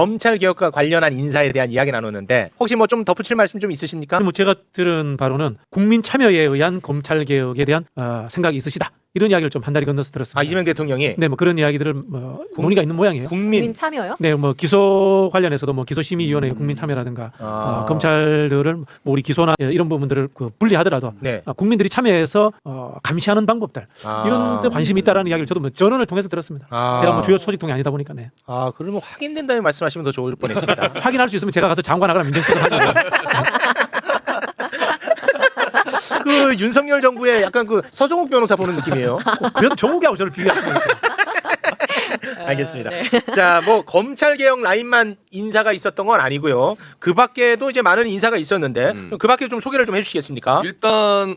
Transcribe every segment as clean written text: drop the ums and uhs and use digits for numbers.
검찰 개혁과 관련한 인사에 대한 이야기 나눴는데 혹시 뭐 좀 덧붙일 말씀 좀 있으십니까? 뭐 제가 들은 바로는 국민 참여에 의한 검찰 개혁에 대한 생각이 있으시다. 이런 이야기를 좀 한 달이 건너서 들었습니다. 이재명 대통령이 네, 뭐 그런 이야기들을 뭐 논의가 있는 모양이에요. 국민 참여요? 네, 뭐 기소 관련해서도 뭐 기소심의위원회 국민 참여라든가 검찰들을 뭐 우리 기소나 이런 부분들을 그 분리하더라도 네. 국민들이 참여해서 감시하는 방법들 이런 데 관심이 있다라는 이야기를 저도 뭐 전원을 통해서 들었습니다. 제가 뭐 주요 소식통이 아니다 보니까 네. 그러면 확인된다면 말씀하시면 더 좋을 뻔했습니다. 확인할 수 있으면 제가 가서 장관하거나 민정수석 하죠. 그 윤석열 정부의 약간 그 서정욱 변호사 보는 느낌이에요. 그래도 정욱이하고 저를 비교하시는 거예요. 알겠습니다. 자, 뭐 검찰 개혁 라인만 인사가 있었던 건 아니고요. 그 밖에도 이제 많은 인사가 있었는데 그 밖에 좀 소개를 좀 해주시겠습니까? 일단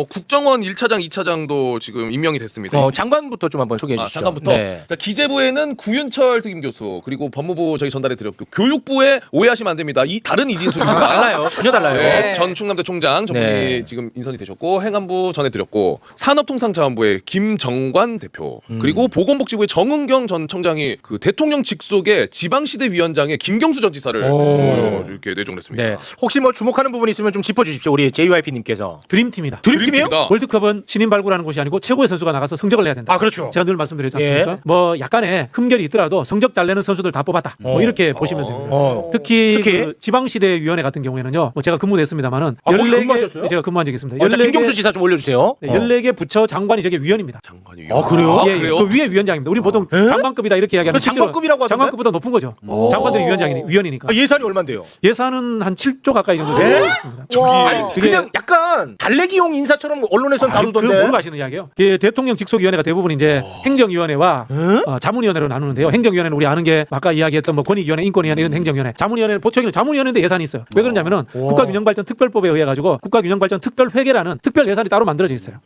국정원 1차장, 2차장도 지금 임명이 됐습니다. 장관부터 좀 한번 소개해 주시죠. 장관부터. 네. 자, 기재부에는 구윤철 특임교수, 그리고 법무부 저희 전달해 드렸고, 교육부에 오해하시면 안 됩니다. 이 다른 이진수입니다. 달라요. 전혀 달라요. 네, 전 충남대 총장 저분이 네. 지금 인선이 되셨고, 행안부 전해드렸고, 산업통상자원부의 김정관 대표, 그리고 보건복지부의 정은경 전 청장이 그 대통령 직속의 지방시대위원장의 김경수 전 지사를 이렇게 내정을 했습니다. 네. 혹시 뭐 주목하는 부분이 있으면 좀 짚어주십시오. 우리 JYP님께서. 드림팀이다. 드림팀이요? 월드컵은 신인 발굴하는 곳이 아니고 최고의 선수가 나가서 성적을 내야 된다. 그렇죠. 제가 늘 말씀드렸지 않습니까? 예. 뭐 약간의 흠결이 있더라도 성적 잘 내는 선수들 다 뽑았다. 뭐 이렇게 보시면 됩니다. 특히 그 지방시대위원회 같은 경우에는요. 뭐 제가 근무했습니다만은 거기 근무하셨어요? 제가 근무한 적이 있습니다. 자, 김경수 지사 좀 올려주세요. 네, 14개 부처 장관이 저게 위원입니다. 장관이. 그래요? 예, 그래요? 그 위에 위원장입니다. 우리 보통 장관급이다 이렇게 이야기하는 장관급이라고 하던데? 장관급보다 높은 거죠. 장관들이 위원이니까. 예산이 얼마인데요? 예산은 한 7조 가까이 정도 네? 됩니다. 와. 그냥 약간 달래기용 인사처럼 언론에서는 그 다루던데. 모르고 하시는 이야기예요. 그 대통령 직속위원회가 대부분 이제 행정위원회와 자문위원회로 나누는데요. 행정위원회는 우리 아는 게 아까 이야기했던 뭐 권익위원회, 인권위원회 이런 행정위원회. 자문위원회는 보통은 자문위원회인데 예산이 있어요. 왜 그러냐면은 국가균형발전특별법에 의해 가지고 국가균형발전특별회계라는 특별 예산이 따로 만들어져 있어요.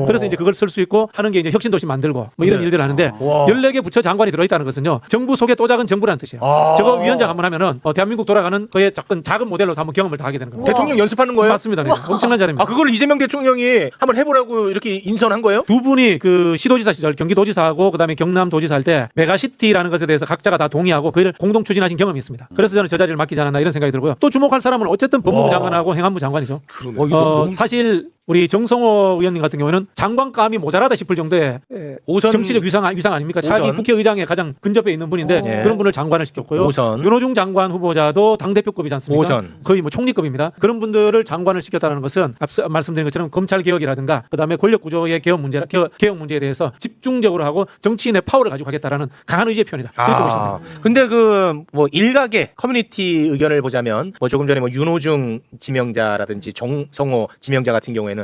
그래서 이제 그걸 쓸 수 있고 하는 게 이제 혁신도시 만들고 뭐 이런 일들을 하는데 14개 부처 장관이 들어있다는 것은요. 정부 속에 또 작은 정부라는 뜻이에요. 저거 위원장 한번 하면은 대한민국 돌아가는 거의 작은 모델로서 한번 경험을 다 하게 되는 겁니다. 대통령 연습하는 거예요? 맞습니다. 네. 엄청난 자리입니다. 그걸 이재명 대통령이 한번 해보라고 이렇게 인선한 거예요? 두 분이 그 시도지사 시절 경기도지사하고 그다음에 경남도지사 할 때 메가시티라는 것에 대해서 각자가 다 동의하고 그걸 공동 추진하신 경험이 있습니다. 그래서 저는 저 자리를 맡기지 않았나 이런 생각이 들고요. 또 주목할 사람은 어쨌든 법무부 장관하고 행안부 장관이죠. 사실 우리 정성호 의원님 같은 경우에는 장관감이 모자라다 싶을 정도의 정치적 위상 아닙니까? 자기 국회의장에 가장 근접해 있는 분인데 그런 분을 장관을 시켰고요. 윤호중 장관 후보자도 당대표급이지 않습니까? 거의 뭐 총리급입니다. 그런 분들을 장관을 시켰다는 것은 앞서 말씀드린 것처럼 검찰 개혁이라든가 그다음에 권력 구조의 개혁 문제에 대해서 집중적으로 하고 정치인의 파워를 가지고 가겠다라는 강한 의지의 표현이다. 그렇게 보시면 됩니다. 근데 그 뭐 일각의 커뮤니티 의견을 보자면 뭐 조금 전에 뭐 윤호중 지명자라든지 정성호 지명자 같은 경우에는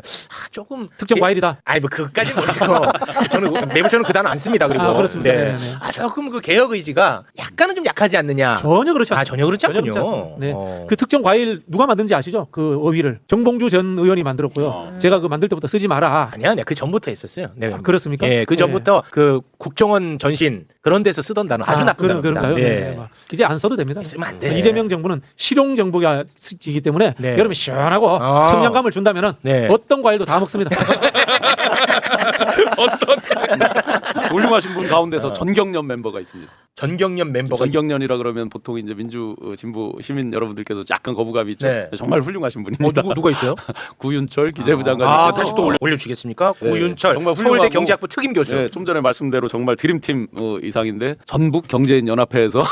조금 특정 과일이다. 뭐 그까지 모르고 저는 매부쇼는 그 단어 안 씁니다. 그리고 그렇습니다. 네. 조금 그 개혁 의지가 약간은 좀 약하지 않느냐. 전혀 그렇지 않습니다. 전혀 그렇지 않군요. 그렇지 않습니다. 네. 그 특정 과일 누가 만든지 아시죠? 그 어휘를 정봉주 전 의원이 만들었고요. 제가 그 만들 때부터 쓰지 마라. 아니야, 그 전부터 했었어요. 네. 그렇습니까? 예, 그 전부터 그 국정원 전신 그런 데서 쓰던 단어 아주 나쁜 단어입니다. 그런가요? 네. 이제 안 써도 됩니다. 쓰면 안 돼. 이재명 정부는 실용 정부이기 때문에 네. 여름에 시원하고 청량감을 준다면은 어떤 과일도 다 먹습니다. 훌륭하신 분 가운데서 전경련 멤버가 있습니다. 전경련 멤버가 전경련이라 그러면 보통 이제 민주 진보 시민 여러분들께서 약간 거부감이 있죠. 네. 정말 훌륭하신 분입니다. 누가 있어요? 구윤철 기재부 장관님. 다시 또 올려주시겠습니까? 네. 구윤철 정말 서울대 훌륭하고, 경제학부 특임 교수. 네, 좀 전에 말씀대로 정말 드림팀 이상인데 전북 경제인 연합회에서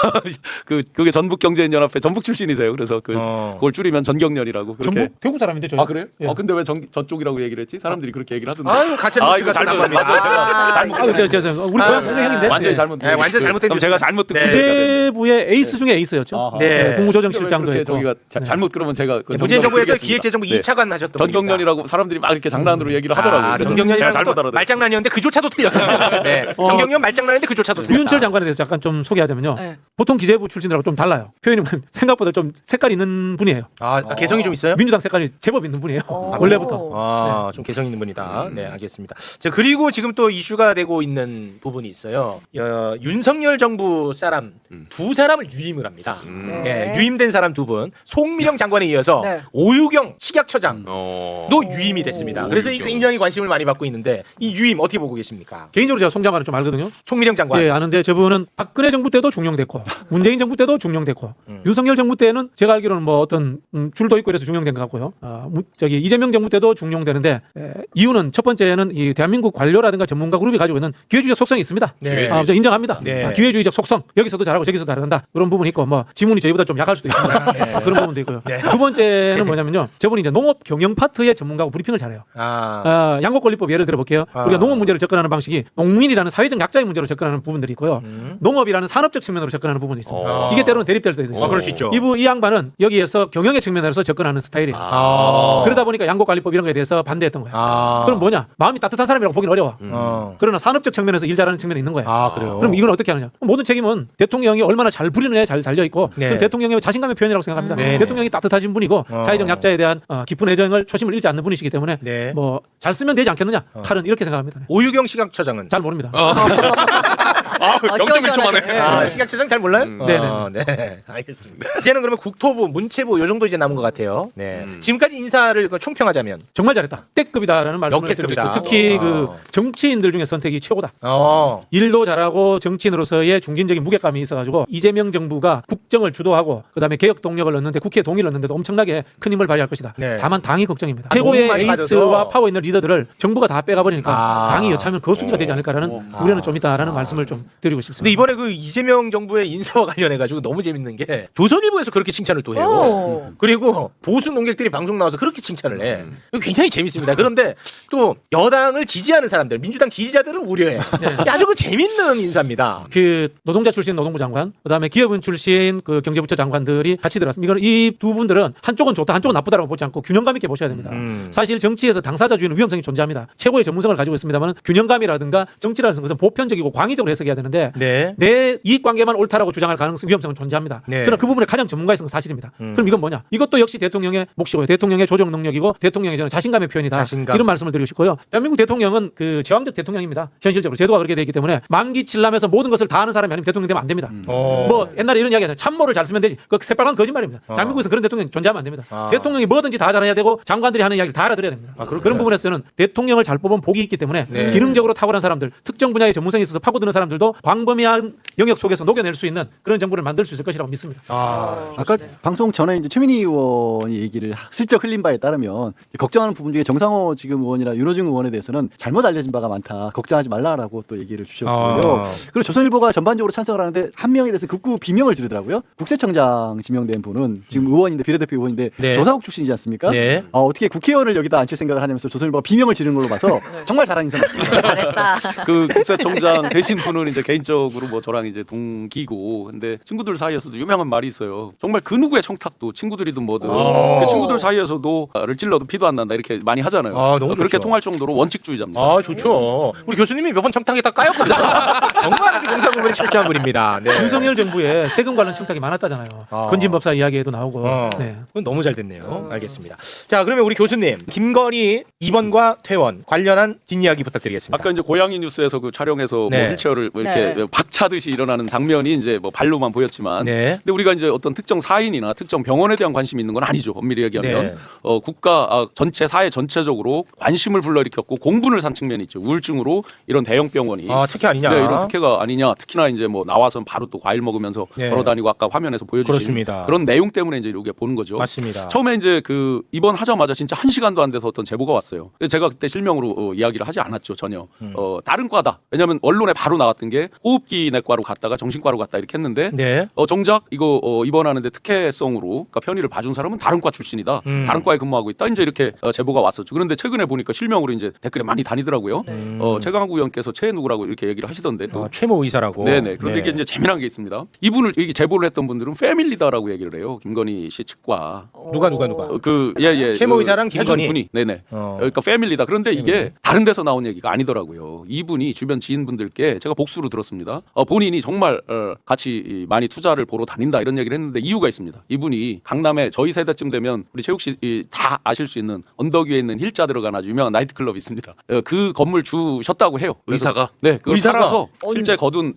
그게 전북 경제인 연합회 전북 출신이세요. 그래서 그걸 줄이면 전경련이라고 그렇게. 전북 대구 사람인데 저희. 그래요? 예. 근데 왜 저쪽이라고 얘기를 했지? 사람들이 그렇게 얘기를 하던데. 같이 이거 잘못 맞아요. 제가 잘못 우리 고향 형인데. 완전히 잘못. 네, 완전 잘못된 그럼 제가 잘못 듣고 기재부의 에이스 중에 에이스였죠. 네. 국무조정실장도 그렇게 했고. 저기가 잘못 그러면 제가 문재인 정부에서 기획재정부 2차관 하셨던 전경련이라고 사람들이 막 이렇게 장난으로 얘기를 하더라고요. 그래서 전경련이라고 제가 잘못 알아듣. 말장난이었는데 그조차도 틀렸어요. 네. 전경련 말장난인데 그조차도 틀렸다. 구윤철 장관에 대해서 약간 좀 소개하자면요. 네. 보통 기재부 출신들하고 좀 달라요. 표현이 생각보다 좀 색깔 있는 분이에요. 개성이 좀 있어요? 민주당 색깔이 제법 있는 분이에요. 원래부터. 아, 좀 개성 있는 분이다. 네, 알겠습니다. 자, 그리고 지금 또 이슈가 되고 있는 부분이 있어요. 윤석열 정부 사람 두 사람을 유임을 합니다. 네. 유임된 사람 두 분, 송미령 장관에 이어서 네. 오유경 식약처장도 어. 유임이 됐습니다. 오, 그래서 오유경. 굉장히 관심을 많이 받고 있는데 이 유임 어떻게 보고 계십니까? 개인적으로 제가 송 장관을 좀 알거든요. 송미령 장관. 예, 아는데 저분은 박근혜 정부 때도 중용됐고 문재인 정부 때도 중용됐고 음. 윤석열 정부 때는 제가 알기로는 뭐 어떤 줄도 있고 그래서 중용된 것 같고요. 저기 이재명 정부 때도 중용되는데 이유는 첫 번째는 이 대한민국 관료라든가 전문가 그룹이 가지고 있는 기회주의적 속성이 있습니다. 네. 저 인정합니다. 네. 기회주의적 속성 여기서도 잘하고 저기서도 잘한다 그런 부분이 있고 뭐 지문이 저희보다 좀 약할 수도 있습니다. 그런 부분도 있고요. 네. 두 번째는 뭐냐면요. 저분이 이제 농업 경영 파트의 전문가고 브리핑을 잘해요. 양곡관리법 예를 들어볼게요. 우리가 농업 문제를 접근하는 방식이 농민이라는 사회적 약자의 문제로 접근하는 부분들이 있고요. 농업이라는 산업적 측면으로 접근하는 부분이 있습니다. 이게 때로는 대립될 때도 있어요. 그럴 수 있죠. 이 양반은 여기에서 경영의 측면에서 접근하는 스타일이에요. 그러다 보니까 양곡관리법 이런 거에 대해서 반대했던 거예요. 그럼 뭐냐? 마음이 따뜻한 사람이라고 보기는 어려워. 그러나 산업적 측면에서 일 잘하는 측면이 있는 거예요. 그래요. 그럼 이건 어떻게 하느냐? 모든 책임은 대통령이 얼마나 잘 부리느냐에 잘 달려 있고 네. 저는 대통령의 자신감의 표현이라고 생각합니다. 네. 대통령이 따뜻하신 분이고 사회적 약자에 대한 깊은 애정을 초심을 잃지 않는 분이시기 때문에 네. 뭐 잘 쓰면 되지 않겠느냐? 칼은 이렇게 생각합니다. 오유경 식약처장은 잘 모릅니다. 0.1초 만에. 시원시원하게. 식약처장 잘 몰라요? 네네. 네, 알겠습니다. 이제는 그러면 국토부, 문체부 요 정도 이제 남은 것 같아요. 네, 지금까지 인사를 총평하자면 정말 잘했다. 역대급이다라는 말씀을 역대급이다. 드리고 특히 어. 그 정치인들 중에 선택이 최고다. 어, 일도 잘하고 정치인으로서의 중진적인 무게감이 있어가지고 이재명 정부가 국정을 주도하고 그다음에 개혁 동력을 얻는데 국회에 동의를 얻는데도 엄청나게 큰 힘을 발휘할 것이다. 네. 다만 당이 걱정입니다. 너무 최고의 많이 에이스와 빠져서. 파워 있는 리더들을 정부가 다 빼가버리니까 당이 여차하면 거수기가 되지 않을까라는 우려는 좀 있다라는 말씀을 좀 드리고 싶습니다. 근데 이번에 그 이재명 정부의 인사와 관련해 가지고 너무 재밌는 게 조선일보에서 그렇게 칭찬을 또 해요. 오. 그리고 보수 농객들이 방송 나와서 그렇게 칭찬을 해. 이거 굉장히 재밌습니다. 그런데 또 여당을 지지하는 사람들, 민주당 지지자들은 우려해. 아주 그 재밌는 인사입니다. 그 노동자 출신 노동부 장관, 그다음에 기업인 출신 그 경제부처 장관들이 같이 들어왔습니다. 이거는 이 두 분들은 한쪽은 좋다, 한쪽은 나쁘다라고 보지 않고 균형감 있게 보셔야 됩니다. 사실 정치에서 당사자주의는 위험성이 존재합니다. 최고의 전문성을 가지고 있습니다만 균형감이라든가 정치라는 것은 보편적이고 광의적으로 해석해야 되는데 네. 내 이익관계만 옳다라고 주장할 가능성 위험성은 존재합니다. 네. 그러나 그 부분에 가장 전문가이성은 사실입니다. 그럼 이건 뭐냐? 이것도 역시 대통령의 몫이고요. 대통령의 조정 능력이고 대통령의 저는 자신감의 표현이다. 자신감. 이런 말씀을 드리고 싶고요. 대한민국 대통령은 그 제왕적 대통령입니다. 현실적으로 제도가 그렇게 되어 있기 때문에 만기 칠남에서 모든 것을 다 아는 사람이 아니면 대통령 되면 안 됩니다. 뭐 옛날에 이런 이야기 하잖아요. 참모를 잘 쓰면 되지. 그 새빨간 거짓말입니다. 대한민국에서 그런 대통령이 존재하면 안 됩니다. 대통령이 뭐든지 다 잘해야 되고 장관들이 하는 이야기를 다 알아들어야 됩니다. 그런 부분에서는 대통령을 잘 뽑은 복이 있기 때문에 네. 기능적으로 탁월한 사람들, 특정 분야의 전문성이 있어서 파고드는 사람들도 광범위한 영역 속에서 녹여낼 수 있는 그런 정부를 만들 수 있을 것이라고 믿습니다. 아까 방송 전에 이제 최민희 의원이 얘기를 슬쩍 흘린 바에 따르면 걱정하는 부분 중에 정상호 지금 의원이나 윤호중 의원에 대해서는 잘못 알려진 바가 많다. 걱정하지 말라라고 또 얘기를 주셨고요. 그리고 조선일보가 전반적으로 찬성을 하는데 한 명에 대해서 극구 비명을 지르더라고요. 국세청장 지명된 분은 지금 의원인데 비례대표 의원인데 네. 조사국 출신이지 않습니까? 네. 어떻게 국회의원을 여기다 앉힐 생각을 하냐면서 조선일보가 비명을 지르는 걸로 봐서 정말 잘한 인사 같습니다. 잘했다. 그 국세청장 되신 분은 이제 개인적으로 뭐 저랑 이제 동기고, 근데 친구들 사이에서도 유명한 말이 있어요. 정말 그 누구의 청탁도 친구들이든 뭐든 그 친구들 사이에서도 를 찔러도 피도 안 난다 이렇게 많이 하잖아요. 너무 그렇게 좋죠. 통할 정도로 원칙주의자입니다. 좋죠. 우리 교수님이 몇 번 청탁에 다 까였거든요. 정말 우리 공사부분이 철저한 분입니다. 네. 윤석열 정부에 세금 관련 청탁이 많았다잖아요. 건진법사 이야기에도 나오고. 네. 그건 너무 잘 됐네요. 알겠습니다. 자, 그러면 우리 교수님, 김건희 입원과 퇴원 관련한 뒷이야기 부탁드리겠습니다. 아까 이제 고양이 뉴스에서 그 촬영해서 네. 뭐 휠체어를 뭐 이렇게 네. 박차듯이 일어나는 장면이 이제 뭐 발로만 보였지만, 네. 근데 우리가 이제 어떤 특정 사인이나 특정 병원에 대한 관심이 있는 건 아니죠. 엄밀히 얘기하면 네. 국가 전체 사회 전체적으로 관심을 불러일으켰고 공분을 산 측면이 있죠. 우울증으로 이런 대형 병원이 특혜 아니냐? 네, 이런 특혜가 아니냐. 특히나 이제 뭐 나와서 바로 또 과일 먹으면서 네. 걸어다니고 아까 화면에서 보여주신 그렇습니다. 그런 내용 때문에 이제 이렇게 보는 거죠. 맞습니다. 처음에 이제 그 입원하자마자 진짜 1시간도 안 돼서 어떤 제보가 왔어요. 그래서 제가 그때 실명으로 이야기를 하지 않았죠. 전혀. 다른 과다. 왜냐하면 언론에 바로 나왔던 게 호흡기 내과로 갔다가 정신과로 갔다 이렇게 했는데 네. 정작 이거 입원하는데 특혜성으로 그러니까 편의를 봐준 사람은 다른 과 출신이다. 다른 과에 근무하고 있다. 이제 이렇게 제보가 왔었죠. 그런데 최근에 보니까 실명으로 이제 댓글에 많이 다니더라고요. 최강욱 의원께서 최 누구라고 이렇게 얘기를 하시던데 또 최모 의사라고. 네네. 그런데 네. 이게 이제 재미난 게 있습니다. 이분을 이게 제보를 토론을 했던 분들은 패밀리다라고 얘기를 해요. 김건희 씨 측과 누가? 최모 의사랑 김건희? 분이 네네. 어. 그러니까 패밀리다. 그런데 이게 다른 데서 나온 얘기가 아니더라고요. 이분이 주변 지인분들께 제가 복수로 들었습니다. 본인이 정말 같이 많이 투자를 보러 다닌다 이런 얘기를 했는데 이유가 있습니다. 이분이 강남에 저희 세대쯤 되면 우리 최욱 씨 다 아실 수 있는 언덕 위에 있는 힐자 들어간 아주 유명한 나이트클럽이 있습니다. 그 건물 주셨다고 해요. 그래서 의사가? 네, 그걸 의사가? 팔아서 실제 거둔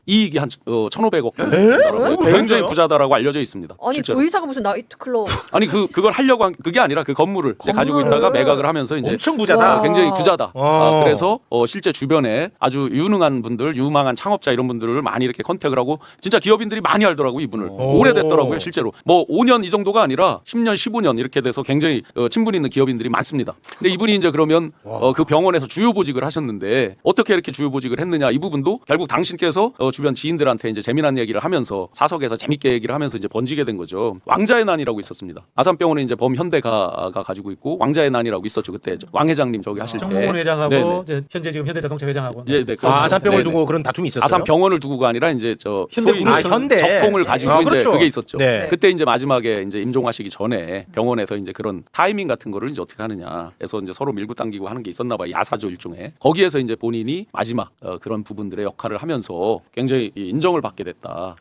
이익이 한 1,500억 그걸 굉장히 그래요? 부자다라고 알려져 있습니다. 아니 실제로. 의사가 무슨 나이트클럽 아니 그걸 하려고 한 그게 아니라 그 건물을 이제 가지고 건물을. 있다가 매각을 하면서 이제 엄청 부자다. 와. 굉장히 부자다. 어. 그래서 실제 주변에 아주 유능한 분들, 유망한 창업자 이런 분들을 많이 이렇게 컨택을 하고 진짜 기업인들이 많이 알더라고요 이분을. 오. 오래됐더라고요 실제로. 뭐 5년 이 정도가 아니라 10년, 15년 이렇게 돼서 굉장히 친분 있는 기업인들이 많습니다. 근데 이분이 이제 그러면 그 병원에서 주요 보직을 하셨는데 어떻게 이렇게 주요 보직을 했느냐 이 부분도 결국 당신께서 주변 지인들한테 이제 재미난 얘기를 하면서 사석에서 재밌게 얘기를 하면서 이제 번지게 된 거죠. 왕자의 난이라고 있었습니다. 아산병원에 이제 범현대가가 가지고 있고 왕자의 난이라고 있었죠 그때 왕 회장님 저기 하실 때. 정몽원 회장하고 네네. 이제 현재 지금 현대자동차 회장하고. 예, 네, 그렇죠. 아산병을 네네. 두고 그런 다툼이 있었어요. 아산병원을 두고가 아니라 이제 저 현대 소위 그룹 현대. 적통을 가지고 아, 이제 그렇죠. 그게 있었죠. 네. 그때 이제 마지막에 이제 임종하시기 전에 병원에서 이제 그런 타이밍 같은 거를 이제 어떻게 하느냐 해서 이제 서로 밀고 당기고 하는 게 있었나 봐요. 야사죠 일종의. 거기에서 이제 본인이 마지막 그런 부분들의 역할을 하면서 굉장히 인정을 받게 됐다.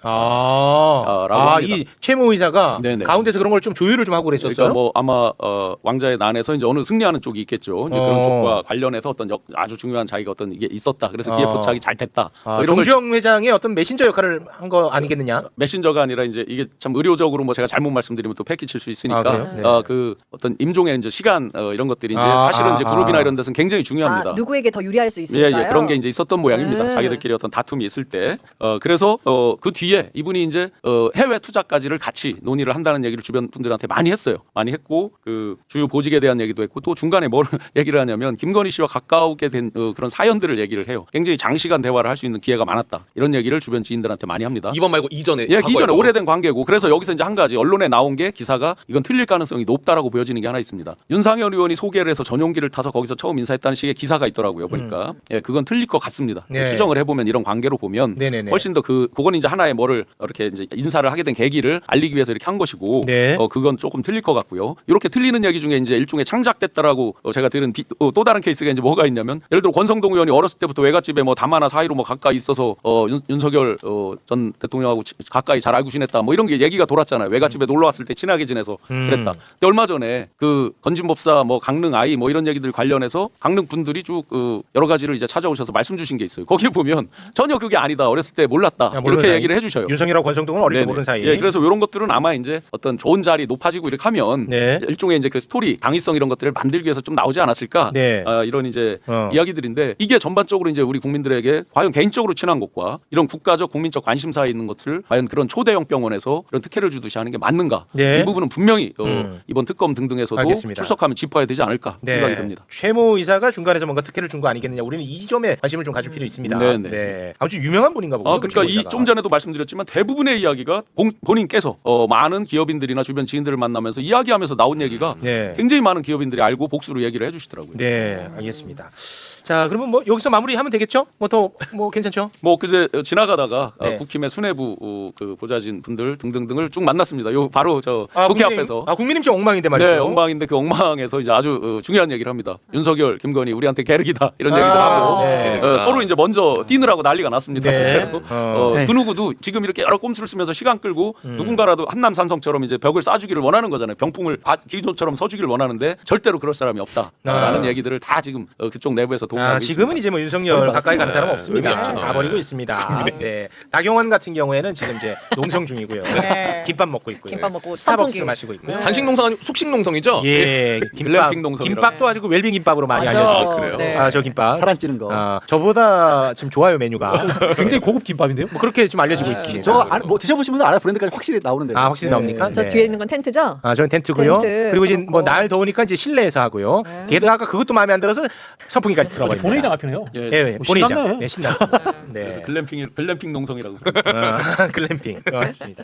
라고 합니다. 이 최모 의사가 네네. 가운데서 그런 걸 좀 조율을 좀 하고 그랬었어요. 그러니까 뭐 아마 왕자의 난에서 이제 어느 승리하는 쪽이 있겠죠. 이제 그런 쪽과 관련해서 어떤 아주 중요한 자기가 어떤 이게 있었다. 그래서 기획 포착이 잘 됐다. 뭐 이런 걸 정주영 회장의 어떤 메신저 역할을 한 거 아니겠느냐? 메신저가 아니라 이제 이게 참 의료적으로 뭐 제가 잘못 말씀드리면 또 패기 칠 수 있으니까 그래요? 네. 그 어떤 임종의 이제 시간 이런 것들이 이제 아, 사실은 이제 아, 그룹이나 아. 이런 데서는 굉장히 중요합니다. 누구에게 더 유리할 수 예, 있을까요? 예, 그런 게 이제 있었던 모양입니다. 네. 자기들끼리 어떤 다툼이 있을 때. 그래서 그 뒤에 이분이 이제 해외 투자까지를 같이 논의를 한다는 얘기를 주변 분들한테 많이 했어요. 많이 했고 그 주요 보직에 대한 얘기도 했고 또 중간에 뭘 얘기를 하냐면 김건희 씨와 가까우게 된 그런 사연들을 얘기를 해요. 굉장히 장시간 대화를 할 수 있는 기회가 많았다. 이런 얘기를 주변 지인들한테 많이 합니다. 이번 말고 이전에 예, 한 이전에 거예요. 오래된 관계고 그래서 여기서 이제 한 가지 언론에 나온 게 기사가 이건 틀릴 가능성이 높다라고 보여지는 게 하나 있습니다. 윤상현 의원이 소개를 해서 전용기를 타서 거기서 처음 인사했다는 식의 기사가 있더라고요. 보니까 예, 그건 틀릴 것 같습니다. 네. 추정을 해보면 이런 관계로 보면 네네네. 훨씬 더 그건 이제 하나의 뭐를 이렇게 이제 인사를 하게 된 계기를 알리기 위해서 이렇게 한 것이고 네. 그건 조금 틀릴 것 같고요. 이렇게 틀리는 얘기 중에 이제 일종의 창작됐다라고 제가 들은 또 다른 케이스가 이제 뭐가 있냐면 예를 들어 권성동 의원이 어렸을 때부터 외갓집에 뭐 담화나 사이로 뭐 가까이 있어서 윤석열 전 대통령하고 가까이 잘 알고 지냈다 뭐 이런 게 얘기가 돌았잖아요. 외갓집에 놀러 왔을 때 친하게 지내서 그랬다. 근데 얼마 전에 그 건진법사 뭐 강릉 아이 뭐 이런 얘기들 관련해서 강릉 분들이 쭉 여러 가지를 이제 찾아오셔서 말씀 주신 게 있어요. 거기에 보면 전혀 그게 아니다. 어렸을 때 몰랐다. 모르는 이렇게 사이. 얘기를 해주셔요. 윤석열하고 권성동은 어릴 때 네네. 모르는 사이. 예, 그래서 이런 것들은 아마 이제 어떤 좋은 자리 높아지고 이렇게 하면 네. 일종의 이제 그 스토리 당위성 이런 것들을 만들기 위해서 좀 나오지 않았을까? 네. 이런 이제 어. 이야기들인데 이게 전반적으로 이제 우리 국민들에게 과연 개인적으로 친한 것과 이런 국가적 국민적 관심사에 있는 것을 과연 그런 초대형 병원에서 그런 특혜를 주듯이 하는 게 맞는가? 네. 이 부분은 분명히 이번 특검 등등에서도 알겠습니다. 출석하면 짚어야 되지 않을까 생각이 됩니다. 최모 의사가 중간에서 뭔가 특혜를 준 거 아니겠느냐. 우리는 이 점에 관심을 좀 가질 필요 있습니다. 네네. 네. 아주 유명한 분인가 보군요. 그러니까 최모 이 의사가. 좀 전에도 말씀드렸지만 대부분의 이야기가 본인께서 많은 기업인들이나 주변 지인들을 만나면서 이야기하면서 나온 얘기가 네. 굉장히 많은 기업인들이 알고 복수로 얘기를 해주시더라고요. 네, 알겠습니다. 자, 그러면 뭐 여기서 마무리하면 되겠죠? 뭐 더 뭐 괜찮죠? 뭐 그제 지나가다가 네. 국힘의 수뇌부 그 보좌진 분들 등등등을 쭉 만났습니다. 요 바로 저 국회 국민의힘- 앞에서. 국민의힘 좀 엉망인데 말이죠. 네, 엉망인데 그 엉망에서 이제 아주 중요한 얘기를 합니다. 윤석열, 김건희 우리한테 계륵이다 이런 얘기들 하고 네. 서로 이제 먼저 뛰느라고 난리가 났습니다. 네. 실제로 네. 그 누구도 지금 이렇게 여러 꼼수를 쓰면서 시간 끌고 누군가라도 한남산성처럼 이제 벽을 쏴주기를 원하는 거잖아요. 병풍을 기존처럼 서주기를 원하는데 절대로 그럴 사람이 없다라는 얘기들을 다 지금 그쪽 내부에서 독려하고 있습니다. 지금은 이제 뭐 윤석열 가까이 가는 사람 없습니다. 의미 없죠. 다 버리고 있습니다. 네. 나경원 같은 경우에는 지금 이제 농성 중이고요. 네. 김밥 먹고 있고요. 김밥 먹고 스타벅스 선풍기. 마시고 있고요. 단식 농성 아니고 숙식 농성이죠? 예, 글램핑 농성이라고. 김밥도 아주 그 웰빙 김밥으로 많이 맞아. 알려져 그래요? 있어요. 네. 저 김밥. 살 안 찌는 거. 저보다 지금 좋아요 메뉴가. 굉장히 고급 김밥인데요. 뭐 그렇게 지금 알려지고 있습니다. 저거 뭐 드셔보신 분들 알아 브랜드까지 확실히 나오는데. 확실히 나옵니까? 저 네. 뒤에 있는 건 텐트죠? 저는 텐트고요. 텐트 그리고 이제 쳐놓고. 뭐 날 더우니까 이제 실내에서 하고요. 네. 게다가 그것도 마음에 안 들어서 선풍기까지 들어버립니다. 본회의장 앞이네요. 예, 예, 뭐 본회의장. 신났네. 네, 신났습니다. 그래서 네. 글램핑 농성이라고. 글램핑. 맞습니다.